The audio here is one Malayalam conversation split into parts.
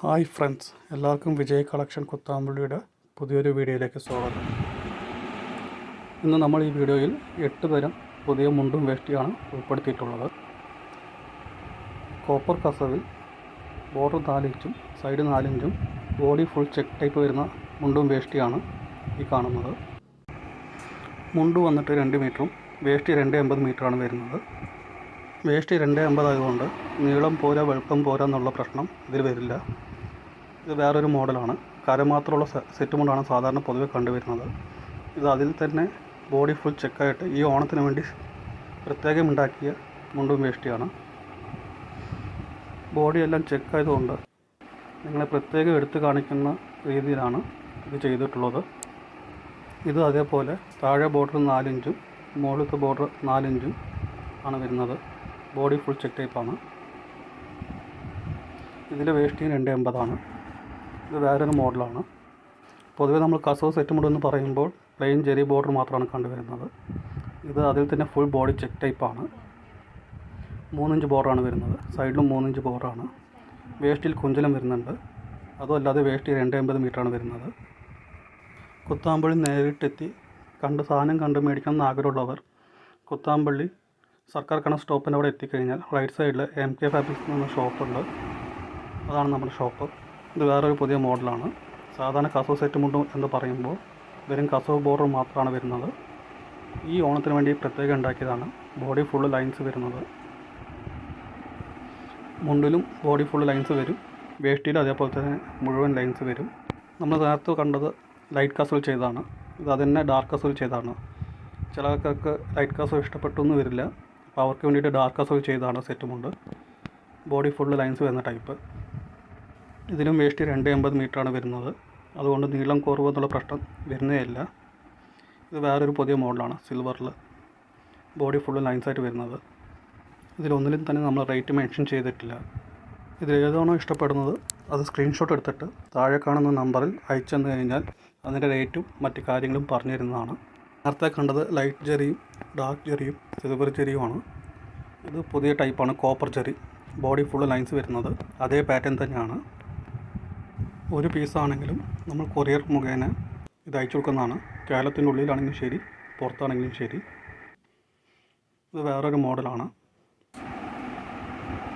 ഹായ് ഫ്രണ്ട്സ്, എല്ലാവർക്കും വിജയ് കളക്ഷൻ കുത്താമ്പള്ളിയുടെ പുതിയൊരു വീഡിയോയിലേക്ക് സ്വാഗതം. ഇന്ന് നമ്മൾ ഈ വീഡിയോയിൽ 8 തരം പുതിയ മുണ്ടും വേഷ്ടിയാണ് ഉൾപ്പെടുത്തിയിട്ടുള്ളത്. കോപ്പർ കസവിൽ ബോർഡർ 4 ഇഞ്ചും സൈഡ് 4 ഇഞ്ചും ബോഡി ഫുൾ ചെക്ക് ടൈപ്പ് വരുന്ന മുണ്ടും വേഷ്ടിയാണ് ഈ കാണുന്നത്. മുണ്ട് വന്നിട്ട് 2 മീറ്ററും വേഷ്ടി 2.50 മീറ്ററാണ് വരുന്നത്. വേഷ്ടി 2.50 ആയതുകൊണ്ട് നീളം പോരാ വലുപ്പം പോരാ എന്നുള്ള പ്രശ്നം ഇതിൽ വരില്ല. ഇത് വേറൊരു മോഡലാണ്. കര മാത്രമുള്ള സെറ്റ് മുണ്ടാണ് സാധാരണ പൊതുവെ കണ്ടുവരുന്നത്. ഇത് അതിൽ തന്നെ ബോഡി ഫുൾ ചെക്കായിട്ട് ഈ ഓണത്തിന് വേണ്ടി പ്രത്യേകം ഉണ്ടാക്കിയ മുണ്ടും വേഷ്ടിയാണ്. ബോഡിയെല്ലാം ചെക്കായതുകൊണ്ട് നിങ്ങളെ പ്രത്യേകം എടുത്ത് കാണിക്കുന്ന രീതിയിലാണ് ഇത് ചെയ്തിട്ടുള്ളത്. ഇത് അതേപോലെ താഴെ ബോർഡർ 4 ഇഞ്ചും മുകളിലത്തെ ബോർഡർ 4 ഇഞ്ചും ആണ് വരുന്നത്. ബോഡി ഫുൾ ചെക്ക് ടൈപ്പാണ്. ഇതിലെ വേഷ്ടി 2.50 ആണ്. ഇത് വേറൊരു മോഡലാണ്. പൊതുവേ നമ്മൾ കസവ് സെറ്റ് മുണ്ടെന്ന് പറയുമ്പോൾ പ്ലെയിൻ ജെറി ബോർഡർ മാത്രമാണ് കണ്ടുവരുന്നത്. ഇത് അതിൽ തന്നെ ഫുൾ ബോഡി ചെക്ക് ടൈപ്പാണ്. 3 ഇഞ്ച് ബോർഡറാണ് വരുന്നത്. സൈഡിലും 3 ഇഞ്ച് ബോർഡറാണ്. വേഷ്ടിയിൽ കുഞ്ചലം വരുന്നുണ്ട്. അതുമല്ലാതെ വേഷ്ടി 2.50 മീറ്ററാണ് വരുന്നത്. കുത്താമ്പള്ളി നേരിട്ടെത്തി സാധനം കണ്ട് മേടിക്കണം എന്ന് ആഗ്രഹമുള്ളവർ കുത്താമ്പള്ളി സർക്കാർ കണ സ്റ്റോപ്പിൻ്റെ അവിടെ എത്തിക്കഴിഞ്ഞാൽ റൈറ്റ് സൈഡിൽ MK ഫാബ്രിക്സ് എന്ന ഷോപ്പുണ്ട്. അതാണ് നമ്മുടെ ഷോപ്പ്. ഇത് വേറൊരു പുതിയ മോഡലാണ്. സാധാരണ കസവ് സെറ്റ് മുണ്ട് എന്ന് പറയുമ്പോൾ വെറും കസവ് ബോർഡർ മാത്രമാണ് വരുന്നത്. ഈ ഓണത്തിന് വേണ്ടി പ്രത്യേകം ഉണ്ടാക്കിയതാണ്. ബോഡി ഫുള്ള് ലൈൻസ് വരുന്നത്. മുണ്ടിലും ബോഡി ഫുള്ള് ലൈൻസ് വരും. വേഷ്ടിയിലും അതേപോലെ തന്നെ മുഴുവൻ ലൈൻസ് വരും. നമ്മൾ നേരത്തെ കണ്ടത് ലൈറ്റ് കസവിൽ ചെയ്തതാണ്. ഇത് അതുതന്നെ ഡാർക്ക് കസവിൽ ചെയ്തതാണ്. ചില ആൾക്കാർക്ക് ലൈറ്റ് കസവ് ഇഷ്ടപ്പെട്ടു എന്ന് വരില്ല. അപ്പോൾ അവർക്ക് വേണ്ടിയിട്ട് ഡാർക്ക് കസവ് ചെയ്തതാണ് സെറ്റ് മുണ്ട്. ബോഡി ഫുള്ള് ലൈൻസ് വരുന്ന ടൈപ്പ്. ഇതിലും വേഷ്ടി 2.50 മീറ്ററാണ് വരുന്നത്. അതുകൊണ്ട് നീളം കുറവ് എന്നുള്ള പ്രശ്നം വരുന്നേ ഇല്ല. ഇത് വേറൊരു പുതിയ മോഡലാണ്. സിൽവറിൽ ബോഡി ഫുള്ള് ലൈൻസായിട്ട് വരുന്നത്. ഇതിലൊന്നിലും തന്നെ നമ്മൾ റേറ്റ് മെൻഷൻ ചെയ്തിട്ടില്ല. ഇതിലേതാണോ ഇഷ്ടപ്പെടുന്നത് അത് സ്ക്രീൻഷോട്ട് എടുത്തിട്ട് താഴെ കാണുന്ന നമ്പറിൽ അയച്ചു തന്നു കഴിഞ്ഞാൽ അതിൻ്റെ റേറ്റും മറ്റു കാര്യങ്ങളും പറഞ്ഞു തരുന്നതാണ്. നേരത്തെ കണ്ടത് ലൈറ്റ് ജെറിയും ഡാർക്ക് ജെറിയും സിൽവർ ജെറിയുമാണ്. ഇത് പുതിയ ടൈപ്പാണ്, copper Jerry. Body full lines വരുന്നത് അതേ പാറ്റേൺ തന്നെയാണ്. ഒരു പീസാണെങ്കിലും നമ്മൾ കൊറിയർ മുഖേന ഇത് അയച്ചു കൊടുക്കുന്നതാണ്. കേരളത്തിൻ്റെ ഉള്ളിലാണെങ്കിലും ശരി, പുറത്താണെങ്കിലും ശരി. ഇത് വേറൊരു മോഡലാണ്.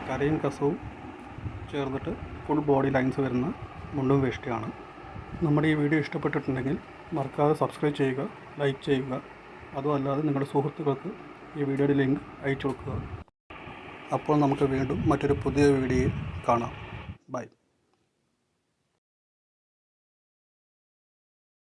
കരയും കസവും ചേർന്നിട്ട് ഫുൾ ബോഡി ലൈൻസ് വരുന്ന മുണ്ടും വേഷ്ടിയാണ്. നമ്മുടെ ഈ വീഡിയോ ഇഷ്ടപ്പെട്ടിട്ടുണ്ടെങ്കിൽ മറക്കാതെ സബ്സ്ക്രൈബ് ചെയ്യുക, ലൈക്ക് ചെയ്യുക. അതുമല്ലാതെ നിങ്ങളുടെ സുഹൃത്തുക്കൾക്ക് ഈ വീഡിയോയുടെ ലിങ്ക് അയച്ചു കൊടുക്കുക. അപ്പോൾ നമുക്ക് വീണ്ടും മറ്റൊരു പുതിയ വീഡിയോയിൽ കാണാം. ബൈ.